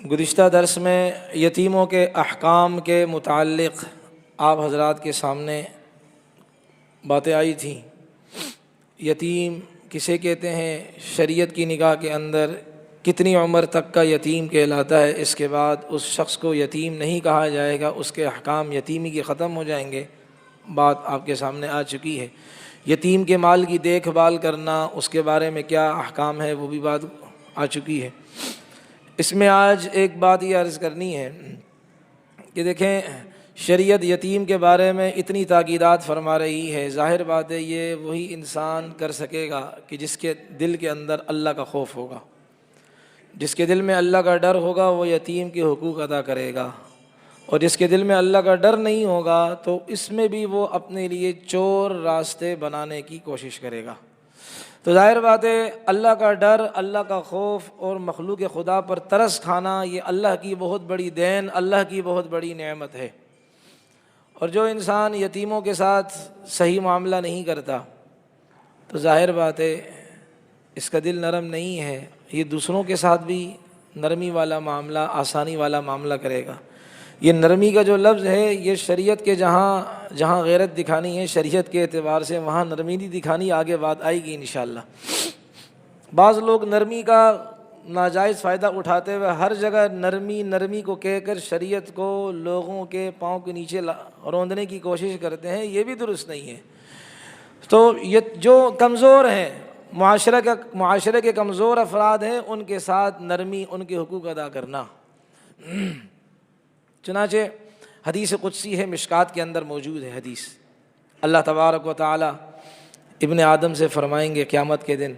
گزشتہ درس میں یتیموں کے احکام کے متعلق آپ حضرات کے سامنے باتیں آئی تھیں۔ یتیم کسے کہتے ہیں، شریعت کی نگاہ کے اندر کتنی عمر تک کا یتیم کہلاتا ہے، اس کے بعد اس شخص کو یتیم نہیں کہا جائے گا، اس کے احکام یتیمی کے ختم ہو جائیں گے، بات آپ کے سامنے آ چکی ہے۔ یتیم کے مال کی دیکھ بھال کرنا، اس کے بارے میں کیا احکام ہے، وہ بھی بات آ چکی ہے۔ اس میں آج ایک بات یہ عرض کرنی ہے کہ دیکھیں، شریعت یتیم کے بارے میں اتنی تاکیدات فرما رہی ہے، ظاہر بات ہے یہ وہی انسان کر سکے گا کہ جس کے دل کے اندر اللہ کا خوف ہوگا، جس کے دل میں اللہ کا ڈر ہوگا وہ یتیم کے حقوق ادا کرے گا، اور جس کے دل میں اللہ کا ڈر نہیں ہوگا تو اس میں بھی وہ اپنے لیے چور راستے بنانے کی کوشش کرے گا۔ تو ظاہر بات ہے اللہ کا ڈر، اللہ کا خوف اور مخلوق خدا پر ترس کھانا، یہ اللہ کی بہت بڑی دین، اللہ کی بہت بڑی نعمت ہے۔ اور جو انسان یتیموں کے ساتھ صحیح معاملہ نہیں کرتا تو ظاہر بات ہے اس کا دل نرم نہیں ہے، یہ دوسروں کے ساتھ بھی نرمی والا معاملہ، آسانی والا معاملہ کرے گا۔ یہ نرمی کا جو لفظ ہے یہ شریعت کے جہاں غیرت دکھانی ہے شریعت کے اعتبار سے وہاں نرمی نہیں دکھانی، آگے بات آئے گی انشاءاللہ۔ بعض لوگ نرمی کا ناجائز فائدہ اٹھاتے ہوئے ہر جگہ نرمی کو کہہ کر شریعت کو لوگوں کے پاؤں کے نیچے روندنے کی کوشش کرتے ہیں، یہ بھی درست نہیں ہے۔ تو یہ جو کمزور ہیں، معاشرے کے کمزور افراد ہیں، ان کے ساتھ نرمی، ان کے حقوق ادا کرنا۔ چنانچہ حدیث قدسی ہے، مشکات کے اندر موجود ہے حدیث، اللہ تبارک و تعالی ابن آدم سے فرمائیں گے قیامت کے دن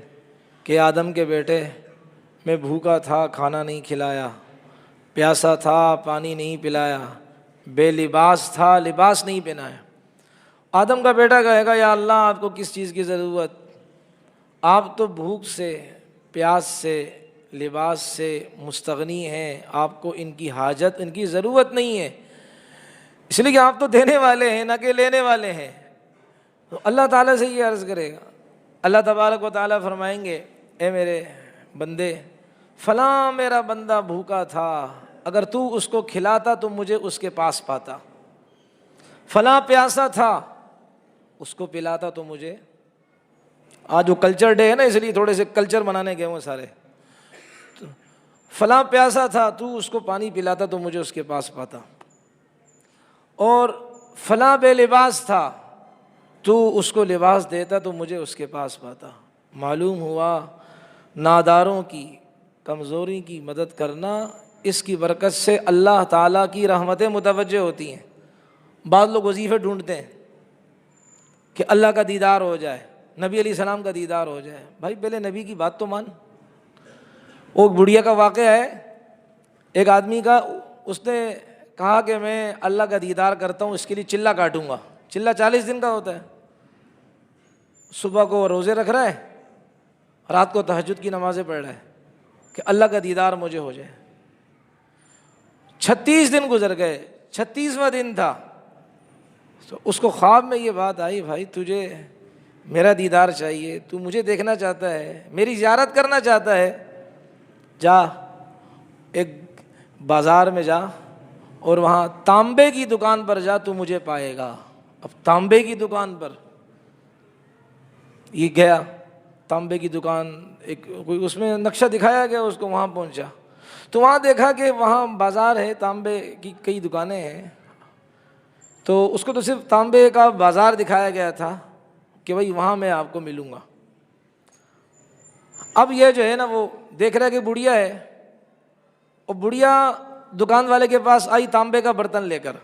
کہ آدم کے بیٹے، میں بھوکا تھا، کھانا نہیں کھلایا، پیاسا تھا، پانی نہیں پلایا، بے لباس تھا، لباس نہیں پہنایا۔ آدم کا بیٹا کہے گا یا اللہ آپ کو کس چیز کی ضرورت، آپ تو بھوک سے، پیاس سے، لباس سے مستغنی ہیں، آپ کو ان کی حاجت، ان کی ضرورت نہیں ہے، اس لیے کہ آپ تو دینے والے ہیں نہ کہ لینے والے ہیں۔ تو اللہ تعالیٰ سے یہ عرض کرے گا، اللہ تبارک و تعالیٰ فرمائیں گے اے میرے بندے، فلاں میرا بندہ بھوکا تھا، اگر تو اس کو کھلاتا تو مجھے اس کے پاس پاتا، فلاں پیاسا تھا، اس کو پلاتا تو مجھے۔ آج جو کلچر ڈے ہے نا، اس لیے تھوڑے سے کلچر بنانے گئے ہوں سارے۔ فلاں پیاسا تھا، تو اس کو پانی پلاتا تو مجھے اس کے پاس پاتا، اور فلاں بے لباس تھا، تو اس کو لباس دیتا تو مجھے اس کے پاس پاتا۔ معلوم ہوا ناداروں کی، کمزوری کی مدد کرنا، اس کی برکت سے اللہ تعالیٰ کی رحمتیں متوجہ ہوتی ہیں۔ بعض لوگ وظیفے ڈھونڈتے ہیں کہ اللہ کا دیدار ہو جائے، نبی علیہ السلام کا دیدار ہو جائے۔ بھائی پہلے نبی کی بات تو مان۔ وہ بڑھیا کا واقعہ ہے، ایک آدمی کا، اس نے کہا کہ میں اللہ کا دیدار کرتا ہوں، اس کے لیے چلہ کاٹوں گا۔ چلہ 40 دن کا ہوتا ہے۔ صبح کو روزے رکھ رہا ہے، رات کو تہجد کی نمازیں پڑھ رہا ہے کہ اللہ کا دیدار مجھے ہو جائے۔ 36 دن گزر گئے، 36واں دن تھا تو اس کو خواب میں یہ بات آئی، بھائی تجھے میرا دیدار چاہیے، تو مجھے دیکھنا چاہتا ہے، میری زیارت کرنا چاہتا ہے، جا ایک بازار میں جا اور وہاں تانبے کی دکان پر جا، تو مجھے پائے گا۔ اب تانبے کی دکان پر یہ گیا، تانبے کی دکان، ایک کوئی اس میں نقشہ دکھایا گیا، اس کو وہاں پہنچا تو وہاں دیکھا کہ وہاں بازار ہے، تانبے کی کئی دکانیں ہیں، تو اس کو تو صرف تانبے کا بازار دکھایا گیا تھا کہ بھائی وہاں میں آپ کو ملوں گا۔ اب یہ جو ہے نا، وہ دیکھ رہا ہے کہ بڑھیا ہے، اور بڑھیا دکان والے کے پاس آئی تانبے کا برتن لے کر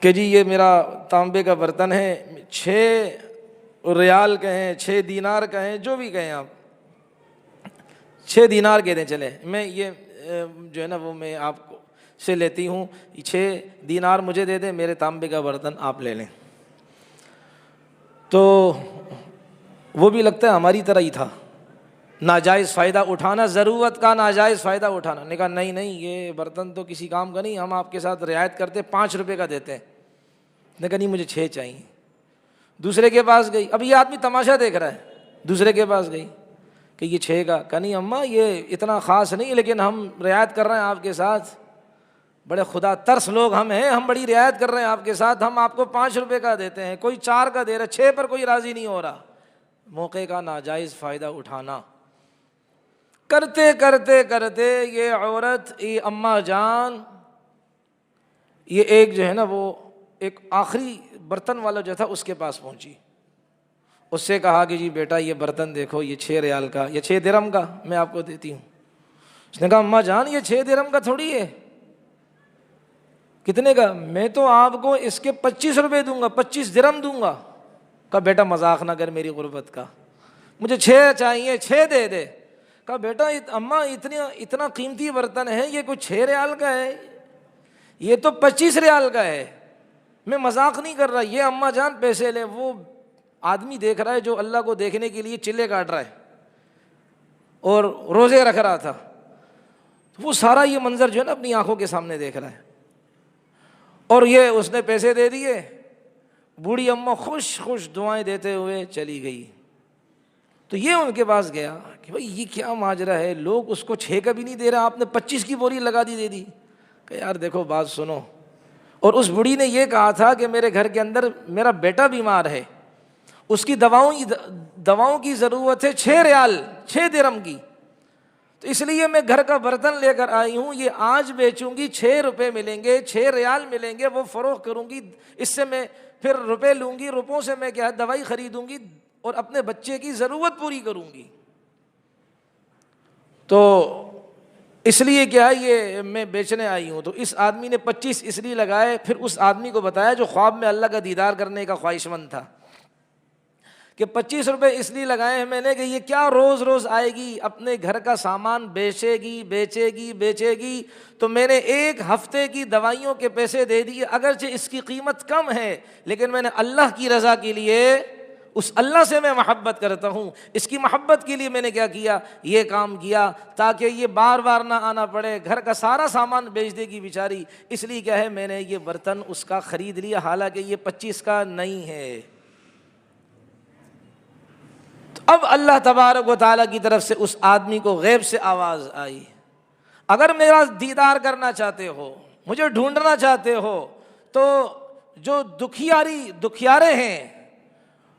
کہ جی یہ میرا تانبے کا برتن ہے، 6 ریال کہیں، 6 دینار کہیں، جو بھی کہیں آپ، 6 دینار کہہ دیں چلے، میں یہ جو ہے نا وہ میں آپ کو سے لیتی ہوں، 6 دینار مجھے دے دیں، میرے تانبے کا برتن آپ لے لیں۔ تو وہ بھی لگتا ہے ہماری طرح ہی تھا، ناجائز فائدہ اٹھانا، ضرورت کا ناجائز فائدہ اٹھانا۔ نے کہا نہیں یہ برتن تو کسی کام کا نہیں، ہم آپ کے ساتھ رعایت کرتے، 5 روپے کا دیتے ہیں۔ نے کہا نہیں مجھے 6 چاہیے۔ دوسرے کے پاس گئی، اب یہ آدمی تماشا دیکھ رہا ہے، دوسرے کے پاس گئی کہ یہ 6 کا. کہا نہیں اماں یہ اتنا خاص نہیں لیکن ہم رعایت کر رہے ہیں آپ کے ساتھ, بڑے خدا ترس لوگ ہم ہیں, ہم بڑی رعایت کر رہے ہیں آپ کے ساتھ, ہم آپ کو 5 روپے کا دیتے ہیں, کوئی 4 کا دے رہا, 6 پر کوئی راضی نہیں ہو رہا. موقع کا ناجائز فائدہ اٹھانا. کرتے کرتے کرتے یہ عورت, یہ اماں جان, یہ ایک جو ہے نا وہ ایک آخری برتن والا جو تھا اس کے پاس پہنچی. اس سے کہا کہ جی بیٹا یہ برتن دیکھو, یہ 6 ریال کا, یہ 6 درہم کا میں آپ کو دیتی ہوں. اس نے کہا اماں جان یہ 6 درہم کا تھوڑی ہے. کتنے کا؟ میں تو آپ کو اس کے 25 روپے دوں گا, 25 درہم دوں گا. کہا بیٹا مذاق نہ کر میری غربت کا, مجھے 6 چاہیے, 6 دے دے. کہا بیٹا اماں اتنا قیمتی برتن ہے, یہ کوئی 6 ریال کا ہے, یہ تو 25 ریال کا ہے, میں مذاق نہیں کر رہا. یہ اماں جان پیسے لے. وہ آدمی دیکھ رہا ہے جو اللہ کو دیکھنے کے لیے چلے کاٹ رہا ہے اور روزے رکھ رہا تھا, وہ سارا یہ منظر جو ہے نا اپنی آنکھوں کے سامنے دیکھ رہا ہے. اور یہ اس نے پیسے دے دیے. بوڑھی اماں خوش خوش دعائیں دیتے ہوئے چلی گئی. تو یہ ان کے پاس گیا کہ بھائی یہ کیا ماجرا ہے, لوگ اس کو 6 کا بھی نہیں دے رہا, آپ نے 25 کی بوری لگا دی, دے دی. کہ یار دیکھو بات سنو. اور اس بوڑھی نے یہ کہا تھا کہ میرے گھر کے اندر میرا بیٹا بیمار ہے, اس کی دواؤں کی ضرورت ہے 6 ریال 6 درہم کی, تو اس لیے میں گھر کا برتن لے کر آئی ہوں. یہ آج بیچوں گی 6 روپے ملیں گے, 6 ریال ملیں گے, وہ فروخت کروں گی, اس سے میں پھر روپے لوں گی, روپوں سے میں کیا دوائی خریدوں گی اور اپنے بچے کی ضرورت پوری کروں گی. تو اس لیے کیا یہ میں بیچنے آئی ہوں. تو اس آدمی نے 25 اس لیے لگائے. پھر اس آدمی کو بتایا جو خواب میں اللہ کا دیدار کرنے کا خواہش مند تھا کہ 25 روپے اس لیے لگائے ہیں میں نے کہ یہ کیا روز روز آئے گی, اپنے گھر کا سامان بیچے گی. تو میں نے 1 ہفتے کی دوائیوں کے پیسے دے دیے, اگرچہ اس کی قیمت کم ہے لیکن میں نے اللہ کی رضا کے لیے, اس اللہ سے میں محبت کرتا ہوں, اس کی محبت کے لیے میں نے کیا کیا, یہ کام کیا تاکہ یہ بار بار نہ آنا پڑے. گھر کا سارا سامان بیچ دے گی بیچاری, اس لیے کیا ہے میں نے یہ برتن اس کا خرید لیا, حالانکہ یہ 25 کا نہیں ہے. تو اب اللہ تبارک و تعالیٰ کی طرف سے اس آدمی کو غیب سے آواز آئی, اگر میرا دیدار کرنا چاہتے ہو, مجھے ڈھونڈنا چاہتے ہو, تو جو دکھیارے ہیں